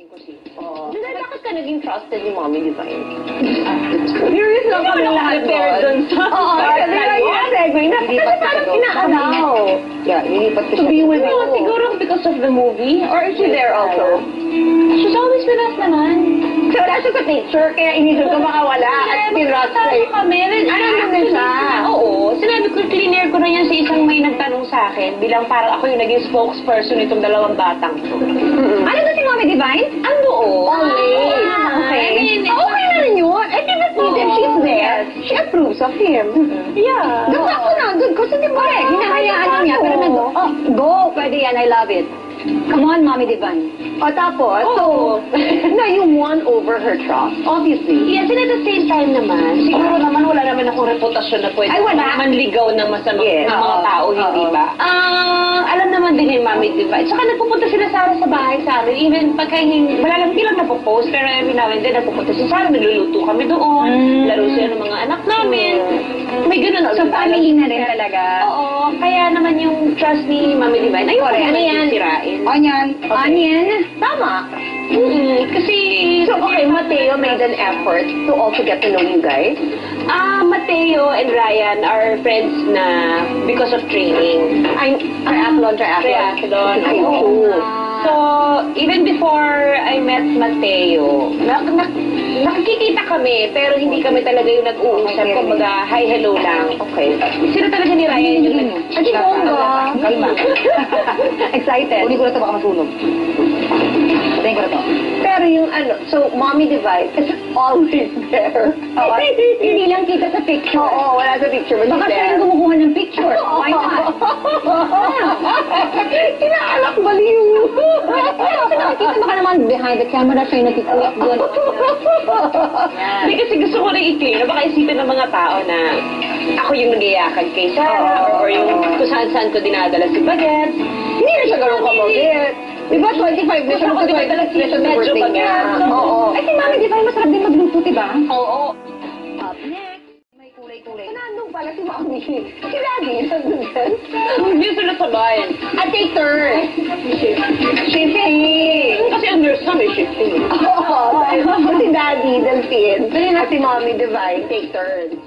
ko si... Bakit ka naging trusted ni Mommy Divine? Curious lang kami lahat doon. Oo, sabi ko yung segue na parang inaalaw. Yeah, lilipat ko siya. To be with you. Siguro because of the movie? Or is she there also? She's always with us naman. So wala siya sa picture, kaya inisip ko baka wala at pinrust ko. kami. Nandun din siya? Oo. Sinabi ko, clear ko na yan sa isang may nagtanong sa akin bilang parang ako yung naging spokesperson nitong dalawang batang to. Ano ba si Mommy Divine? Andoon. Always. Okay. Okay na rin yun. I think that's needed. She's there. She approves of him. Yeah. Doon ako nandun. Kasi di ba hinahayaan lang niya. Pero nandun, go. Pwede yan. I love it. Come on, Mommy Divine. O tapos, so, na you won over her trust, obviously. Yes, and at the same time naman, siguro naman wala naman akong reputasyon na pwede Ay, wala. manligaw ng masamang Yes. ng mga tao, hindi ba? Alam naman din ni Mami Divine. Saka nagpupunta sila Sarah sa bahay sa amin. Even pagka hindi lang napopost, pero every now and then nagpupunta si Sarah, nagluluto kami doon, laro sila ng mga anak namin. May ganun. So, family na rin talaga. Oo, kaya naman yung trust ni Mami Divine. Ayun, Correct. ano yan? Sirain. Onion. Onion? Tama. Kasi... So, okay, Mateo made an effort to also get to know you guys. Mateo and Ryan are friends na because of training. Triathlon. Triathlon. Ay, oo. So, even before I met Mateo, nakikita kami, pero hindi kami talaga yung nag-uusap. Kumbaga, hi, hello lang. Okay. Sino talaga ni Ryan yung Adi bongga. Kalma. Excited. Uli ko na ito, baka masunog. Patayin ko na ito. Pero yung so Mommy Divine is always there. Hindi lang kita sa picture. Oo, wala sa picture. Baka siya yung kumukuha ng picture. Why not? Inaalak baliw. Nakikita mo ka naman behind the camera siya yung nakikita doon. Hindi kasi gusto ko na i-clear, baka isipin ng mga tao na ako yung nag-iyakan kay Sarah, or yung kung saan-saan ko dinadala si Baguette. Hindi na siya ganun kamagit. Di ba 25 na siya Ako dinadala si sa medyo birthday niya? Baguette. Oo. Ay, si Mami Divine masarap din magluto, diba? Oo. Up next. May kulay-kulay. Nandun pala si Mami. Si Daddy, nandun din. Hindi sila sabayan. At take turn. Shifting. Kasi ang nurse na may shifting. Oo. Si Daddy, Delphine. At si Mommy Divine, take turn.